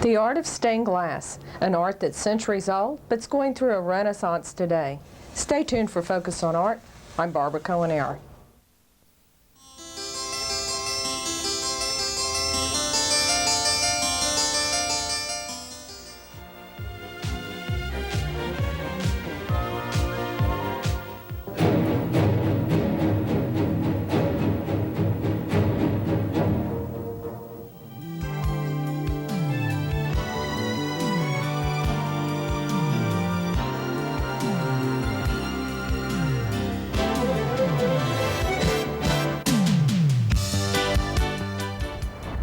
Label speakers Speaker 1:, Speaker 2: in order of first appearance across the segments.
Speaker 1: The art of stained glass, an art that's centuries old, but's going through a renaissance today. Stay tuned for Focus on Art. I'm Barbara Cohenour.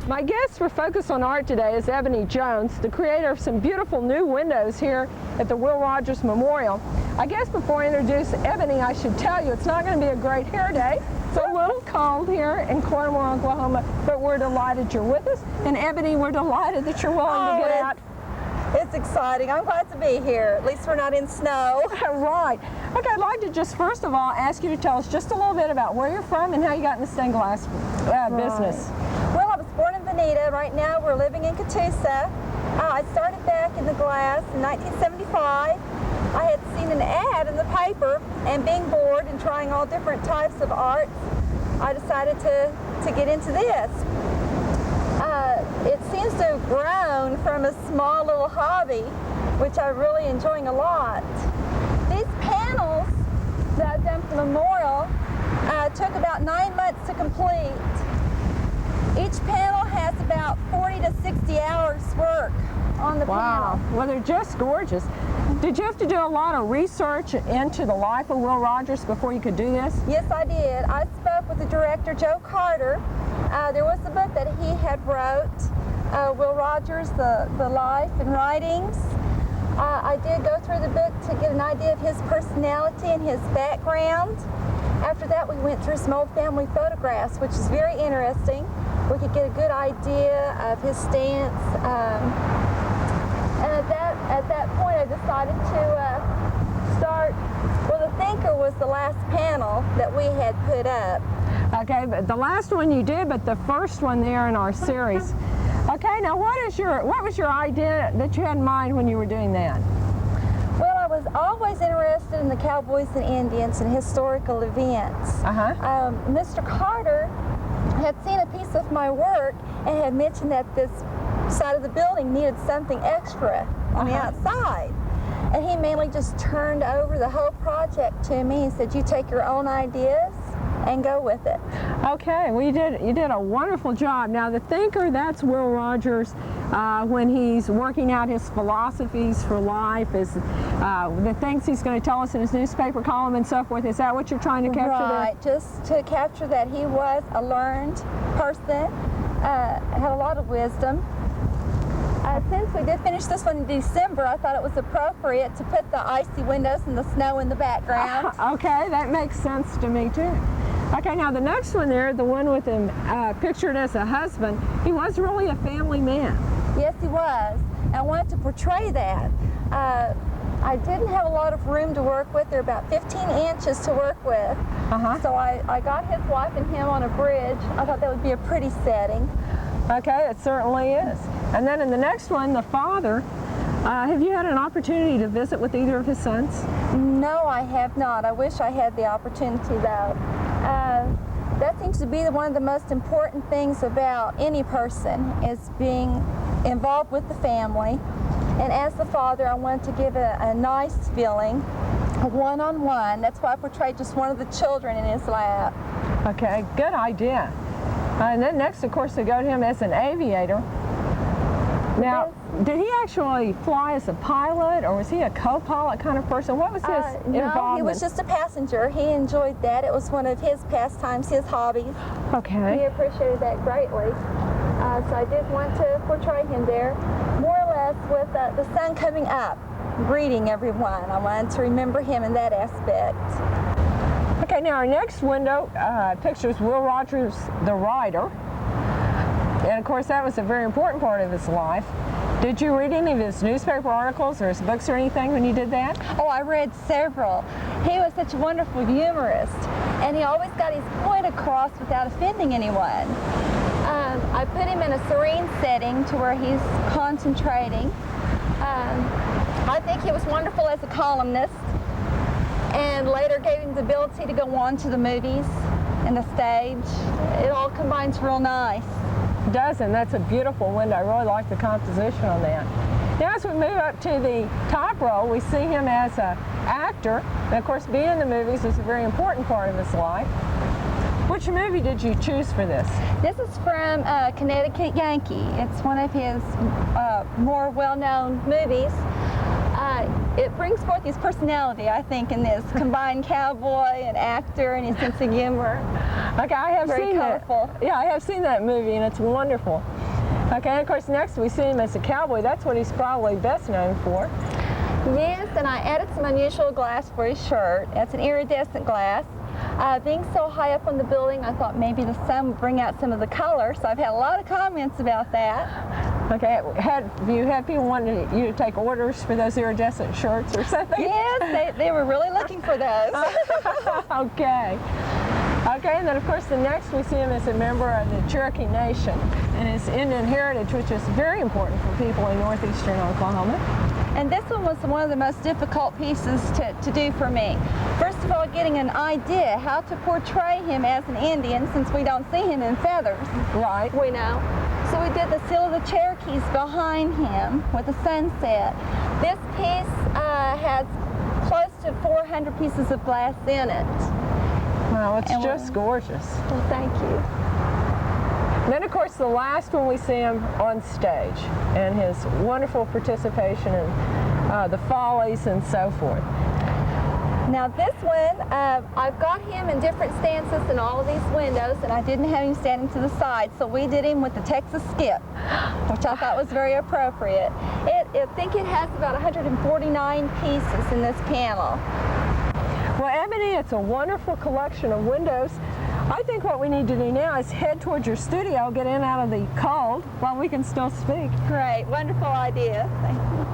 Speaker 1: My guest for Focus on Art today is Ebony Jones, the creator of some beautiful new windows here at the Will Rogers Memorial. I guess before I introduce Ebony, I should tell you it's not going to be a great hair day. It's a little cold here in Cohenour, Oklahoma, but we're delighted you're with us. And Ebony, we're delighted that you're willing to get out.
Speaker 2: It's exciting. I'm glad to be here. At least we're not in snow.
Speaker 1: Right. Okay, I'd like to just first of all ask you to tell us just a little bit about where you're from and how you got in the stained glass business.
Speaker 2: Well, I was born in Veneta. Right now we're living in Catoosa. I started back in the glass in 1975. I had seen an ad in the paper, and being bored and trying all different types of art, I decided to get into this. It seems to have grown from a small little hobby, which I'm really enjoying a lot. These panels that I've done for the memorial took about 9 months to complete. Each panel has about 40 to 60 hours work on the panel.
Speaker 1: Well, they're just gorgeous. Did you have to do a lot of research into the life of Will Rogers before you could do this?
Speaker 2: Yes, I did. I spoke with the director, Joe Carter. There was a book that he had wrote, Will Rogers, the Life and Writings. I did go through the book to get an idea of his personality and his background. After that, we went through some old family photographs, which is very interesting. We could get a good idea of his stance. And at that point, I decided to start. Well, the Thinker was the last panel that we had put up.
Speaker 1: Okay, but the last one you did, but the first one there in our series. Okay, now what was your idea that you had in mind when you were doing that?
Speaker 2: Well, I was always interested in the Cowboys and Indians and historical events. Mr. Carter had seen a piece of my work and had mentioned that this side of the building needed something extra on the outside. And he mainly just turned over the whole project to me and said, you take your own ideas and go with it. Okay, well you did a wonderful job. Now the Thinker, that's Will Rogers when he's working out his philosophies for life, is the things he's going to tell us in his newspaper column and so forth. Is that what you're trying to capture there? Right, just to capture that he was a learned person, had a lot of wisdom. Since we did finish this one in December, I thought it was appropriate to put the icy windows and the snow in the background. Okay, that makes sense to me too. Okay, now the next one there, the one with him pictured as a husband, he was really a family man. Yes, he was. I wanted to portray that. I didn't have a lot of room to work with. There were about 15 inches to work with. So I got his wife and him on a bridge. I thought that would be a pretty setting. Okay, it certainly is. And then in the next one, the father, have you had an opportunity to visit with either of his sons? No, I have not. I wish I had the opportunity though. That seems to be one of the most important things about any person, is being involved with the family. And as the father, I wanted to give a nice feeling, one-on-one. That's why I portrayed just one of the children in his lap. Okay, good idea. And then next, of course, they go to him as an aviator. Now, did he actually fly as a pilot, or was he a co-pilot kind of person? What was his involvement? No, he was just a passenger. He enjoyed that. It was one of his pastimes, his hobbies. Okay. He appreciated that greatly. So I did want to portray him there, more or less with the sun coming up, greeting everyone. I wanted to remember him in that aspect. Okay, now our next window pictures Will Rogers, the writer. And of course, that was a very important part of his life. Did you read any of his newspaper articles or his books or anything when you did that? Oh, I read several. He was such a wonderful humorist, and he always got his point across without offending anyone. I put him in a serene setting to where he's concentrating. I think he was wonderful as a columnist, and later gave him the ability to go on to the movies and the stage. It all combines real nice.
Speaker 1: It does, and that's a beautiful window. I really like the composition on that. Now as we move up to the top row, we see him as an actor. And of course, being in the movies is a very important part of his life. Which movie did you choose for this?
Speaker 2: This is from Connecticut Yankee. It's one of his more well-known movies. It brings forth his personality, I think, in this combined cowboy and actor and his sense of humor.
Speaker 1: Okay, I have
Speaker 2: Very
Speaker 1: seen
Speaker 2: colorful.
Speaker 1: that. Yeah, I have seen that movie, and it's wonderful. Okay, and of course, next we see him as a cowboy. That's what he's probably best known for.
Speaker 2: Yes, and I added some unusual glass for his shirt. It's an iridescent glass. Being so high up on the building, I thought maybe the sun would bring out some of the color, so I've had a lot of comments about that.
Speaker 1: Okay, have you had people wanting you to take orders for those iridescent shirts or something?
Speaker 2: Yes, they were really looking for those.
Speaker 1: Okay. Okay, and then of course the next we see him as a member of the Cherokee Nation and his Indian heritage, which is very important for people in northeastern Oklahoma.
Speaker 2: And this one was one of the most difficult pieces to do for me. First of all, getting an idea how to portray him as an Indian, since we don't see him in feathers.
Speaker 1: Right.
Speaker 2: We know. So we did the Seal of the Cherokees behind him with the sunset. This piece has close to 400 pieces of glass in it.
Speaker 1: Wow, it's just gorgeous.
Speaker 2: Well, thank you.
Speaker 1: And then, of course, the last one we see him on stage and his wonderful participation in the Follies and so forth.
Speaker 2: Now this one, I've got him in different stances in all of these windows, and I didn't have him standing to the side, so we did him with the Texas skip, which I thought was very appropriate. I think it has about 149 pieces in this panel.
Speaker 1: Well, Ebony, it's a wonderful collection of windows. I think what we need to do now is head towards your studio, get in out of the cold while we can still speak.
Speaker 2: Great, wonderful idea. Thank you.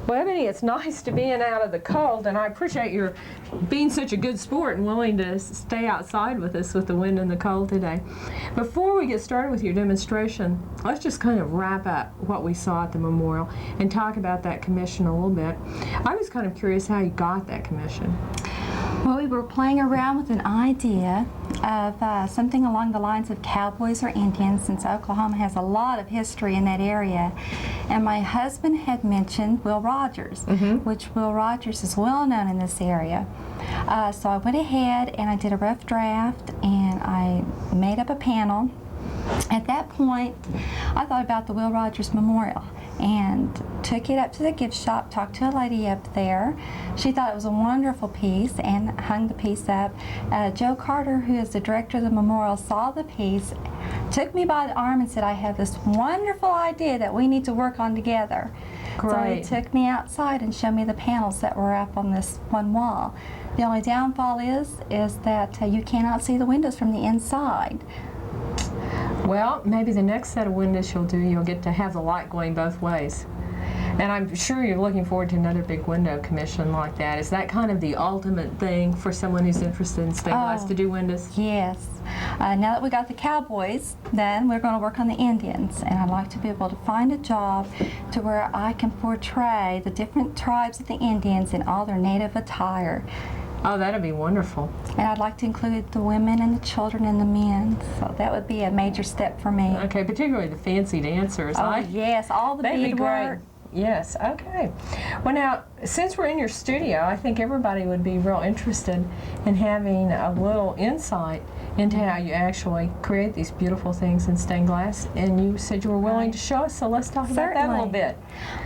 Speaker 1: Well, Ebony, it's nice to be in out of the cold, and I appreciate your being such a good sport and willing to stay outside with us with the wind and the cold today. Before we get started with your demonstration, let's just kind of wrap up what we saw at the memorial and talk about that commission a little bit. I was kind of curious how you got that commission.
Speaker 3: Well, we were playing around with an idea of something along the lines of cowboys or Indians, since Oklahoma has a lot of history in that area. And my husband had mentioned Will Rogers, which Will Rogers is well known in this area. So I went ahead and I did a rough draft and I made up a panel. At that point, I thought about the Will Rogers Memorial and took it up to the gift shop, talked to a lady up there. She thought it was a wonderful piece and hung the piece up. Joe Carter, who is the director of the memorial, saw the piece, took me by the arm and said, I have this wonderful idea that we need to work on together.
Speaker 1: Great.
Speaker 3: So he took me outside and showed me the panels that were up on this one wall. The only downfall is that you cannot see the windows from the inside.
Speaker 1: Well, maybe the next set of windows you'll get to have the light going both ways. And I'm sure you're looking forward to another big window commission like that. Is that kind of the ultimate thing for someone who's interested in stained glass to do windows?
Speaker 3: Yes. Now that we got the cowboys, then we're going to work on the Indians. And I'd like to be able to find a job to where I can portray the different tribes of the Indians in all their native attire.
Speaker 1: Oh, that'd be wonderful.
Speaker 3: And I'd like to include the women and the children and the men. So that would be a major step for me.
Speaker 1: Okay, particularly the fancy dancers.
Speaker 3: Oh, yes, all the beadwork.
Speaker 1: Yes, okay. Well, now, since we're in your studio, I think everybody would be real interested in having a little insight into how you actually create these beautiful things in stained glass. And you said you were willing to show us, so let's talk about that a little bit.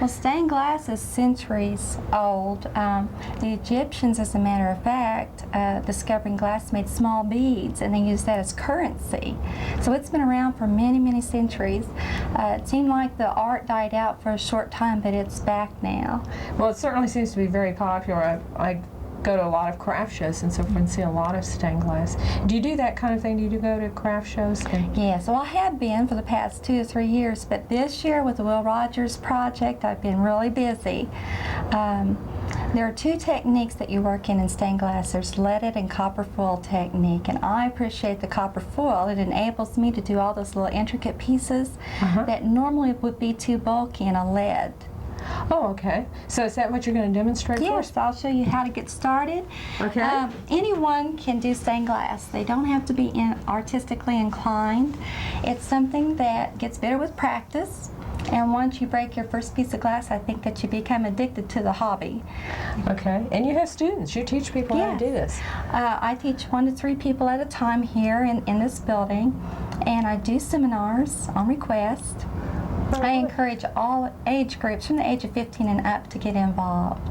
Speaker 3: Well, stained glass is centuries old. The Egyptians, as a matter of fact, discovering glass, made small beads, and they used that as currency. So it's been around for many, many centuries. It seemed like the art died out for a short time, but it's back now.
Speaker 1: Well, it certainly seems to be very popular. I go to a lot of craft shows and so forth and see a lot of stained glass. Do you do that kind of thing? Do you go to craft shows?
Speaker 3: Yes, well, I have been for the past 2 or 3 years, but this year with the Will Rogers project, I've been really busy. There are two techniques that you work in stained glass. There's leaded and copper foil technique, and I appreciate the copper foil. It enables me to do all those little intricate pieces that normally would be too bulky in a lead.
Speaker 1: Oh, okay. So is that what you're going to demonstrate for us?
Speaker 3: Yes, I'll show you how to get started.
Speaker 1: Okay.
Speaker 3: Anyone can do stained glass. They don't have to be artistically inclined. It's something that gets better with practice. And once you break your first piece of glass, I think that you become addicted to the hobby.
Speaker 1: Okay. And you have students. You teach people how to do this.
Speaker 3: I teach 1 to 3 people at a time here in this building. And I do seminars on request. I encourage all age groups from the age of 15 and up to get involved.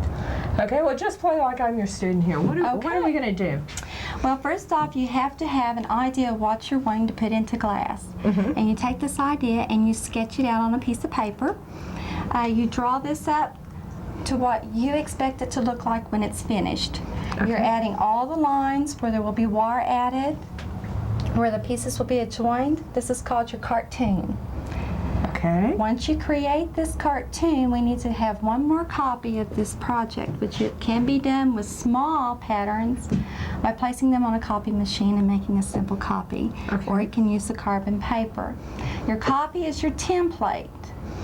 Speaker 1: Okay, well, just play like I'm your student here. What are we going to do?
Speaker 3: Well, first off, you have to have an idea of what you're wanting to put into glass. And you take this idea and you sketch it out on a piece of paper. You draw this up to what you expect it to look like when it's finished. You're adding all the lines where there will be wire added, where the pieces will be adjoined. This is called your cartoon.
Speaker 1: Okay.
Speaker 3: Once you create this cartoon, we need to have one more copy of this project, which it can be done with small patterns by placing them on a copy machine and making a simple copy. Or you can use the carbon paper. Your copy is your template.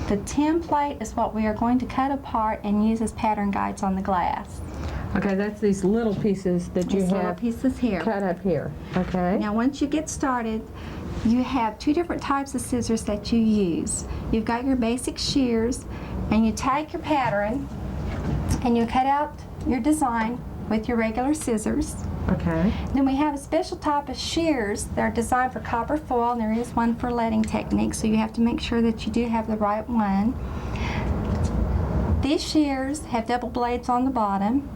Speaker 3: The template is what we are going to cut apart and use as pattern guides on the glass.
Speaker 1: Okay, that's these little pieces that you
Speaker 3: These little
Speaker 1: have
Speaker 3: pieces here.
Speaker 1: cut up here. Okay.
Speaker 3: Now, once you get started, you have 2 different types of scissors that you use. You've got your basic shears, and you take your pattern and you cut out your design with your regular scissors.
Speaker 1: Okay.
Speaker 3: Then we have a special type of shears that are designed for copper foil, and there is one for leading technique, so you have to make sure that you do have the right one. These shears have double blades on the bottom,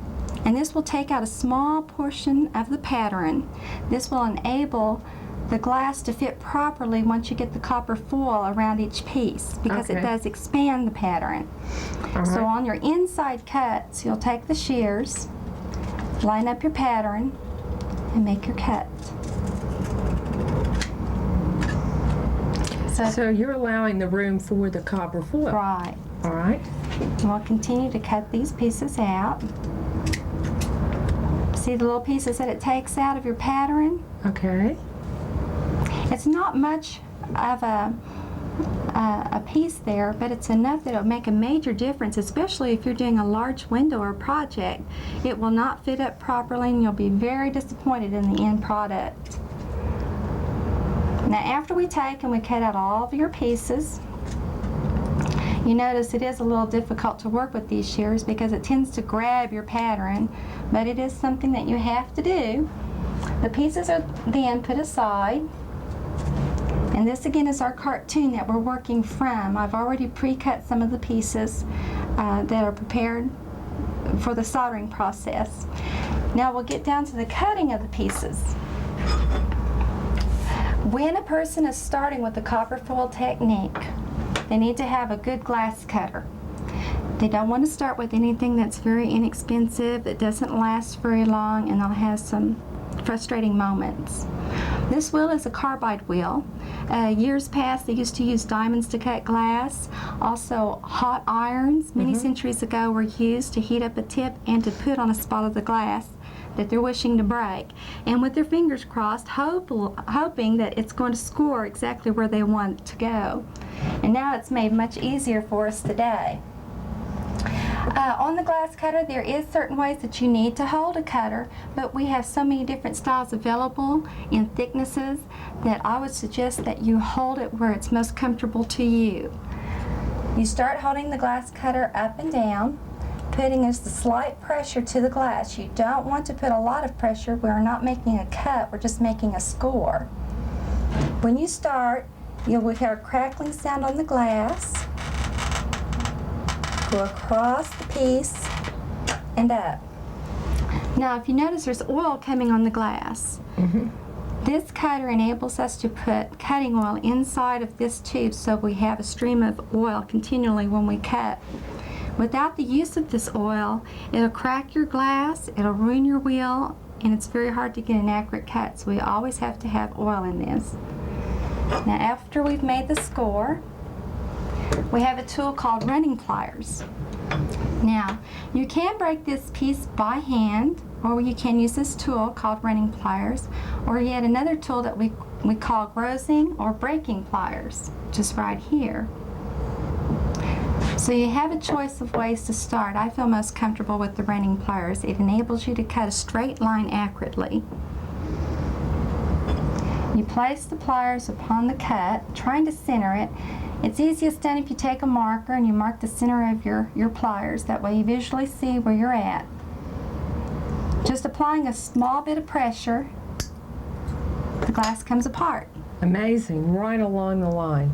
Speaker 3: and this will take out a small portion of the pattern. This will enable the glass to fit properly once you get the copper foil around each piece, because it does expand the pattern. So on your inside cuts, you'll take the shears, line up your pattern, and make your cut.
Speaker 1: So you're allowing the room for the copper foil.
Speaker 3: Right.
Speaker 1: All right.
Speaker 3: And we'll continue to cut these pieces out. See the little pieces that it takes out of your pattern?
Speaker 1: Okay.
Speaker 3: It's not much of a piece there, but it's enough that it'll make a major difference, especially if you're doing a large window or project. It will not fit up properly, and you'll be very disappointed in the end product. Now, after we take and we cut out all of your pieces, you notice it is a little difficult to work with these shears because it tends to grab your pattern, but it is something that you have to do. The pieces are then put aside. And this again is our cartoon that we're working from. I've already pre-cut some of the pieces that are prepared for the soldering process. Now we'll get down to the cutting of the pieces. When a person is starting with the copper foil technique, they need to have a good glass cutter. They don't want to start with anything that's very inexpensive, that doesn't last very long, and they'll have some frustrating moments. This wheel is a carbide wheel. Years past, they used to use diamonds to cut glass. Also, hot irons many centuries ago were used to heat up a tip and to put on a spot of the glass that they're wishing to break. And with their fingers crossed, hoping that it's going to score exactly where they want it to go. And now it's made much easier for us today. On the glass cutter, there is certain ways that you need to hold a cutter, but we have so many different styles available in thicknesses that I would suggest that you hold it where it's most comfortable to you. You start holding the glass cutter up and down, putting a slight pressure to the glass. You don't want to put a lot of pressure. We're not making a cut, we're just making a score. When you start, you will hear a crackling sound on the glass. Go across the piece and up. Now, if you notice, there's oil coming on the glass. This cutter enables us to put cutting oil inside of this tube so we have a stream of oil continually when we cut. Without the use of this oil, it'll crack your glass, it'll ruin your wheel, and it's very hard to get an accurate cut, so we always have to have oil in this. Now, after we've made the score, we have a tool called running pliers. Now, you can break this piece by hand, or you can use this tool called running pliers, or yet another tool that we call grozing or breaking pliers, just right here. So you have a choice of ways to start. I feel most comfortable with the running pliers. It enables you to cut a straight line accurately. You place the pliers upon the cut, trying to center it. It's easiest done if you take a marker and you mark the center of your pliers. That way you visually see where you're at. Just applying a small bit of pressure, the glass comes apart.
Speaker 1: Amazing, right along the line.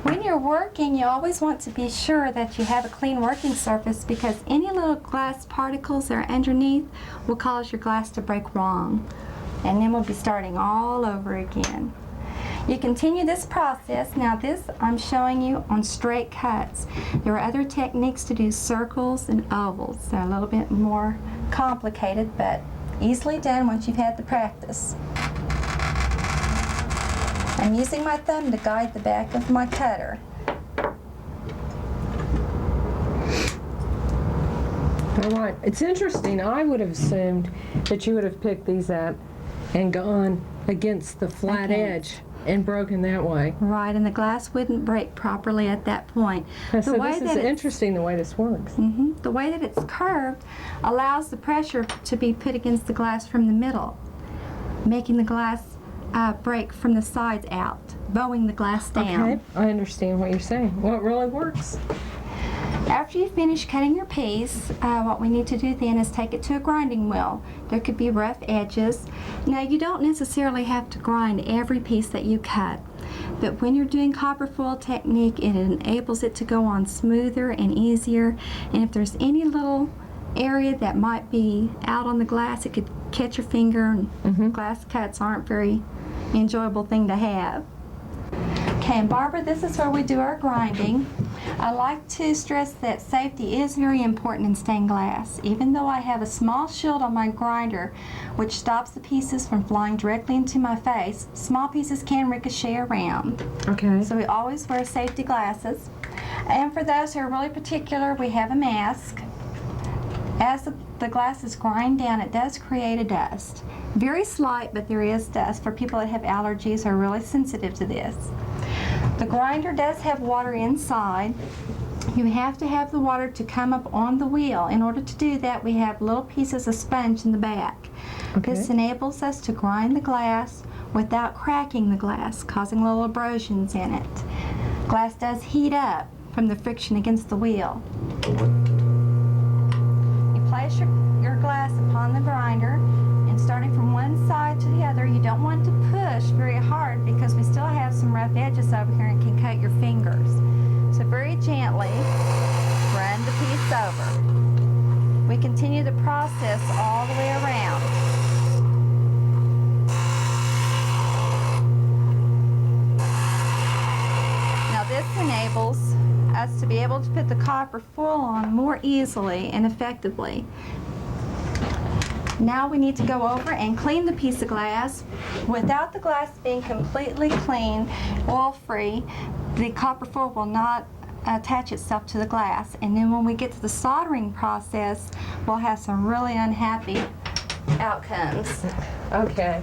Speaker 3: When you're working, you always want to be sure that you have a clean working surface, because any little glass particles that are underneath will cause your glass to break wrong. And then we'll be starting all over again. You continue this process. Now this I'm showing you on straight cuts. There are other techniques to do circles and ovals. They're a little bit more complicated, but easily done once you've had the practice. I'm using my thumb to guide the back of my cutter.
Speaker 1: All right, it's interesting. I would have assumed that you would have picked these up and gone against the flat edge and broken that way.
Speaker 3: Right, and the glass wouldn't break properly at that point.
Speaker 1: So this is interesting the way this works.
Speaker 3: The way that it's curved allows the pressure to be put against the glass from the middle, making the glass break from the sides out, bowing the glass down.
Speaker 1: Okay, I understand what you're saying. Well, it really works.
Speaker 3: After you finish cutting your piece, what we need to do then is take it to a grinding wheel. There could be rough edges. Now, you don't necessarily have to grind every piece that you cut, but when you're doing copper foil technique, it enables it to go on smoother and easier. And if there's any little area that might be out on the glass, it could catch your finger, and glass cuts aren't very enjoyable thing to have. Okay, and Barbara, this is where we do our grinding. I like to stress that safety is very important in stained glass. Even though I have a small shield on my grinder which stops the pieces from flying directly into my face, small pieces can ricochet around.
Speaker 1: Okay.
Speaker 3: So we always wear safety glasses. And for those who are really particular, we have a mask. As the glasses grind down, it does create a dust. Very slight, but there is dust for people that have allergies or are really sensitive to this. The grinder does have water inside. You have to have the water to come up on the wheel. In order to do that, we have little pieces of sponge in the back.
Speaker 1: Okay.
Speaker 3: This enables us to grind the glass without cracking the glass, causing little abrasions in it. Glass does heat up from the friction against the wheel. You place your glass upon the grinder, and starting from one side to the other, you don't want to push very hard because we still have some rough edges over here and can cut your fingers. So very gently run the piece over. We continue the process all the way around. Now this enables us to be able to put the copper foil on more easily and effectively. Now we need to go over and clean the piece of glass. Without the glass being completely clean, oil-free, the copper foil will not attach itself to the glass. And then when we get to the soldering process, we'll have some really unhappy outcomes.
Speaker 1: Okay.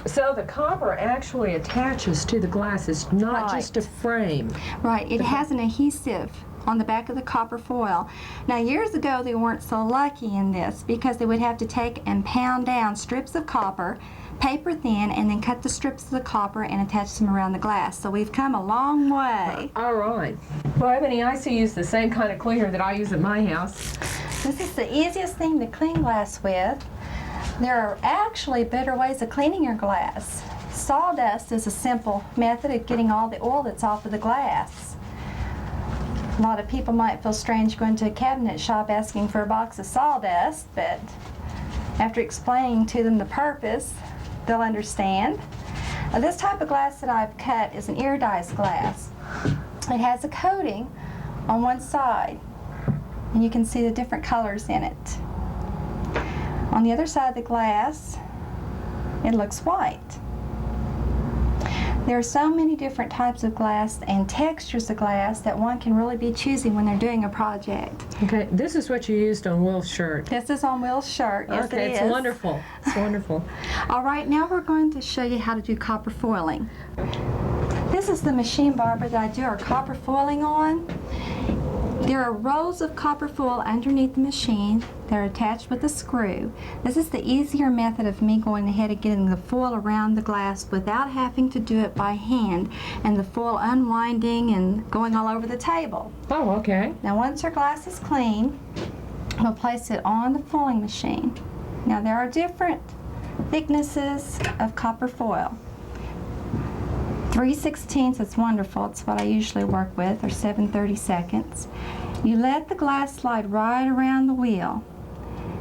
Speaker 1: So the copper actually attaches to the glass. It's not just a frame.
Speaker 3: Right. It has an adhesive on the back of the copper foil. Now, years ago, they weren't so lucky in this because they would have to take and pound down strips of copper, paper thin, and then cut the strips of the copper and attach them around the glass. So we've come a long way.
Speaker 1: All right. Well, Ebony, I used to use the same kind of cleaner that I use at my house.
Speaker 3: This is the easiest thing to clean glass with. There are actually better ways of cleaning your glass. Sawdust is a simple method of getting all the oil that's off of the glass. A lot of people might feel strange going to a cabinet shop asking for a box of sawdust, but after explaining to them the purpose, they'll understand. This type of glass that I've cut is an iridized glass. It has a coating on one side, and you can see the different colors in it. On the other side of the glass, it looks white. There are so many different types of glass and textures of glass that one can really be choosy when they're doing a project.
Speaker 1: Okay, this is what you used on Will's shirt.
Speaker 3: This is on Will's shirt. Yes,
Speaker 1: Okay,
Speaker 3: it
Speaker 1: it's
Speaker 3: is.
Speaker 1: wonderful. It's wonderful.
Speaker 3: All right, now we're going to show you how to do copper foiling. This is the machine barber that I do our copper foiling on. There are rolls of copper foil underneath the machine. They're attached with a screw. This is the easier method of me going ahead and getting the foil around the glass without having to do it by hand and the foil unwinding and going all over the table.
Speaker 1: Oh, okay.
Speaker 3: Now once our glass is clean, we'll place it on the foiling machine. Now there are different thicknesses of copper foil. 3/16 is wonderful. It's what I usually work with, or 7/32. You let the glass slide right around the wheel.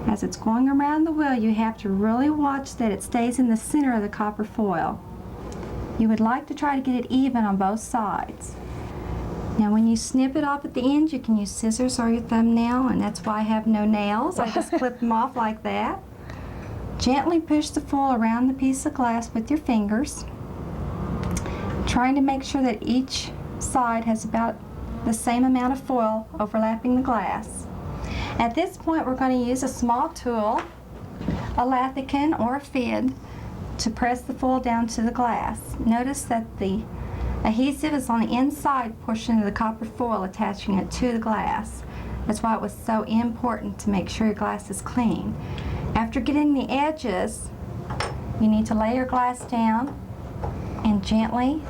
Speaker 3: As it's going around the wheel, you have to really watch that it stays in the center of the copper foil. You would like to try to get it even on both sides. Now when you snip it off at the end, you can use scissors or your thumbnail, and that's why I have no nails. I just clip them off like that. Gently push the foil around the piece of glass with your fingers, trying to make sure that each side has about the same amount of foil overlapping the glass. At this point, we're going to use a small tool, a lathican or a fid, to press the foil down to the glass. Notice that the adhesive is on the inside portion of the copper foil, attaching it to the glass. That's why it was so important to make sure your glass is clean. After getting the edges, you need to lay your glass down and gently,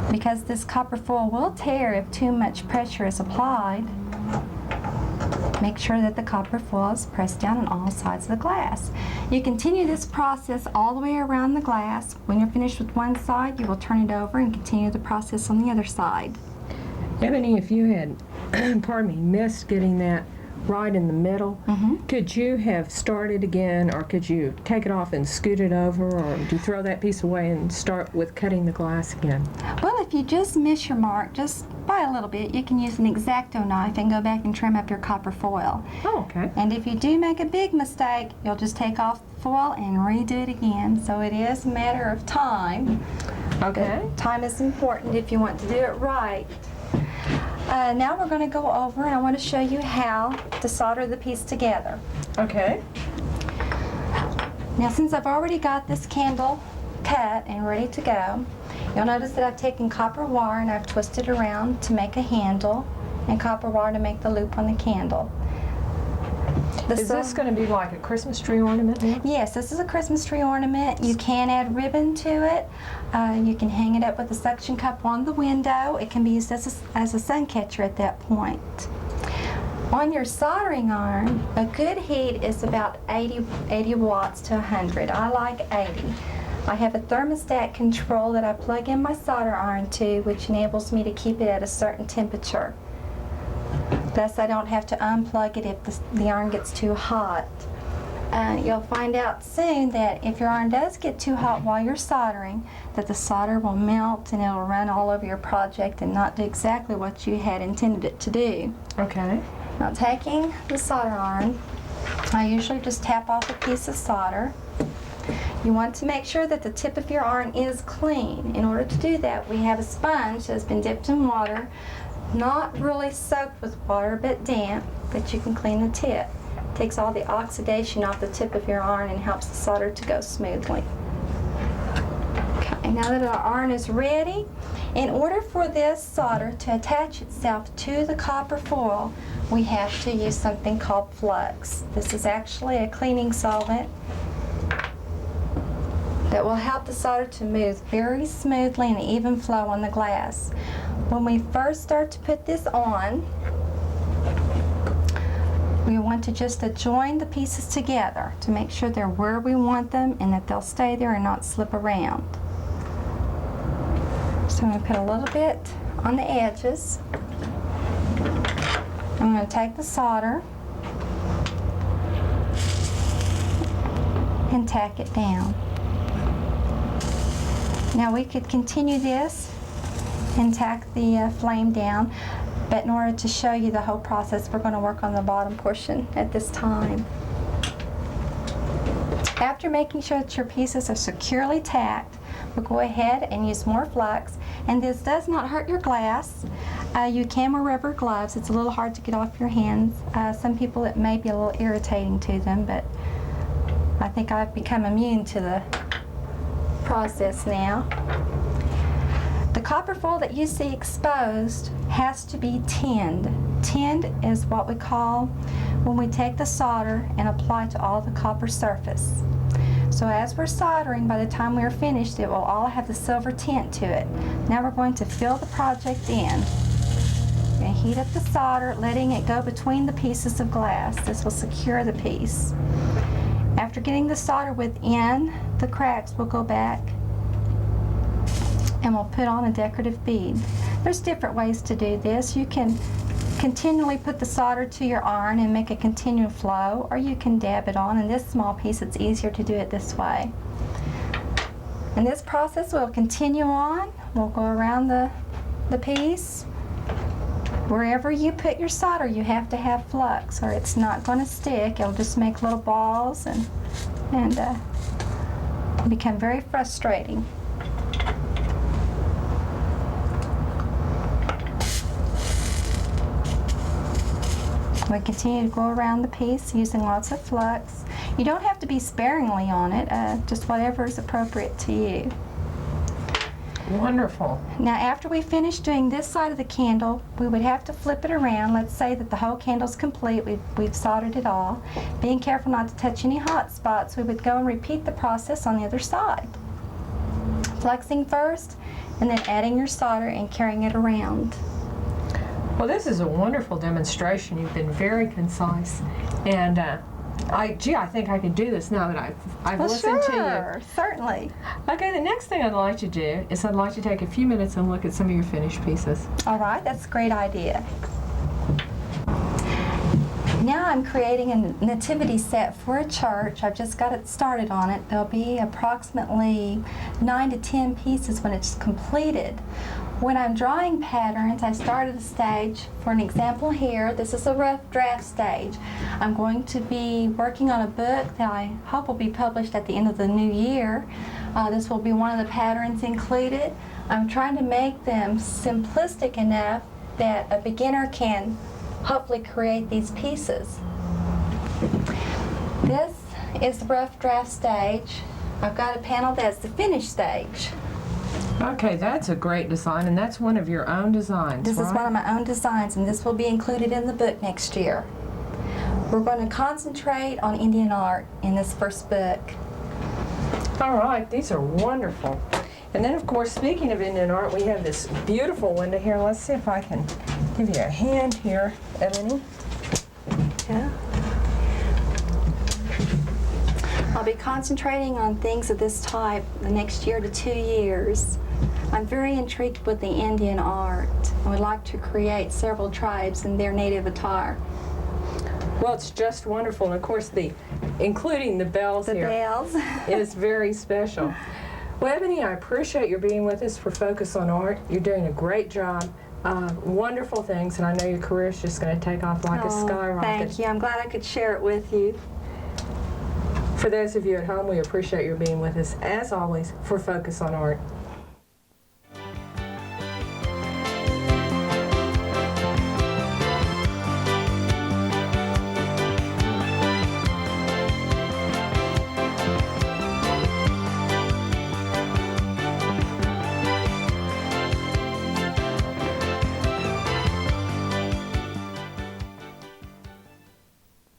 Speaker 3: because this copper foil will tear if too much pressure is applied, make sure that the copper foil is pressed down on all sides of the glass. You continue this process all the way around the glass. When you're finished with one side, you will turn it over and continue the process on the other side.
Speaker 1: Ebony, if you had, pardon me, missed getting that right in the middle, could you have started again, or could you take it off and scoot it over, or do you throw that piece away and start with cutting the glass again?
Speaker 3: Well, if you just miss your mark just by a little bit, you can use an X-Acto knife and go back and trim up your copper foil.
Speaker 1: Oh, okay.
Speaker 3: And if you do make a big mistake, you'll just take off the foil and redo it again. So it is a matter of time.
Speaker 1: Okay.
Speaker 3: But time is important if you want to do it right. Now we're going to go over, and I want to show you how to solder the piece together.
Speaker 1: Okay.
Speaker 3: Now since I've already got this candle cut and ready to go, you'll notice that I've taken copper wire and I've twisted around to make a handle, and copper wire to make the loop on the candle.
Speaker 1: Is this going to be like a Christmas tree ornament now?
Speaker 3: Yes, this is a Christmas tree ornament. You can add ribbon to it. You can hang it up with a suction cup on the window. It can be used as a sun catcher at that point. On your soldering iron, a good heat is about 80 watts to 100. I like 80. I have a thermostat control that I plug in my solder iron to, which enables me to keep it at a certain temperature. Thus, I don't have to unplug it if the iron gets too hot. You'll find out soon that if your iron does get too hot while you're soldering, that the solder will melt and it'll run all over your project and not do exactly what you had intended it to do.
Speaker 1: Okay.
Speaker 3: Now, taking the solder iron, I usually just tap off a piece of solder. You want to make sure that the tip of your iron is clean. In order to do that, we have a sponge that's been dipped in water, not really soaked with water, but damp, but you can clean the tip. It takes all the oxidation off the tip of your iron and helps the solder to go smoothly. Okay, now that our iron is ready, in order for this solder to attach itself to the copper foil, we have to use something called flux. This is actually a cleaning solvent that will help the solder to move very smoothly and even flow on the glass. When we first start to put this on, we want to just join the pieces together to make sure they're where we want them and that they'll stay there and not slip around. So I'm going to put a little bit on the edges. I'm going to take the solder and tack it down. Now we could continue this and tack the flame down, but in order to show you the whole process, we're going to work on the bottom portion at this time. After making sure that your pieces are securely tacked, we'll go ahead and use more flux. And this does not hurt your glass. You can wear rubber gloves. It's a little hard to get off your hands. Some people, it may be a little irritating to them, but I think I've become immune to the process now. The copper foil that you see exposed has to be tinned. Tinned is what we call when we take the solder and apply to all the copper surface. So as we're soldering, by the time we are finished, it will all have the silver tint to it. Now we're going to fill the project in. And heat up the solder, letting it go between the pieces of glass. This will secure the piece. After getting the solder within the cracks, we'll go back and we'll put on a decorative bead. There's different ways to do this. You can continually put the solder to your iron and make a continual flow, or you can dab it on. In this small piece, it's easier to do it this way. And this process will continue on. We'll go around the piece. Wherever you put your solder, you have to have flux, or it's not going to stick. It'll just make little balls and become very frustrating. We continue to go around the piece using lots of flux. You don't have to be sparingly on it, just whatever is appropriate to you.
Speaker 1: Wonderful.
Speaker 3: Now after we finish doing this side of the candle, we would have to flip it around. Let's say that the whole candle's complete. We've soldered it all. Being careful not to touch any hot spots, we would go and repeat the process on the other side. Fluxing first, and then adding your solder and carrying it around.
Speaker 1: Well, this is a wonderful demonstration. You've been very concise, and I think I could do this now that I've listened to you.
Speaker 3: Certainly.
Speaker 1: Okay, the next thing I'd like to do is I'd like to take a few minutes and look at some of your finished pieces.
Speaker 3: All right, that's a great idea. Now I'm creating a nativity set for a church. I've just got it started on it. There'll be approximately 9 to 10 pieces when it's completed. When I'm drawing patterns, I start at a stage. For an example here, this is a rough draft stage. I'm going to be working on a book that I hope will be published at the end of the new year. This will be one of the patterns included. I'm trying to make them simplistic enough that a beginner can hopefully create these pieces. This is the rough draft stage. I've got a panel that's the finished stage.
Speaker 1: Okay, that's a great design, and that's one of your own designs,
Speaker 3: This is one of my own designs, and this will be included in the book next year. We're going to concentrate on Indian art in this first book.
Speaker 1: All right, these are wonderful. And then, of course, speaking of Indian art, we have this beautiful window here. Let's see if I can give you a hand here, Ebony.
Speaker 3: Yeah. I'll be concentrating on things of this type the next year to 2 years. I'm very intrigued with the Indian art. I would like to create several tribes in their native attire.
Speaker 1: Well, it's just wonderful, and of course, including the bells here.
Speaker 3: The bells.
Speaker 1: is very special. Well, Ebony, I appreciate your being with us for Focus on Art. You're doing a great job. Wonderful things, and I know your career is just going to take off like a skyrocket.
Speaker 3: Thank you. I'm glad I could share it with you.
Speaker 1: For those of you at home, we appreciate your being with us, as always, for Focus on Art.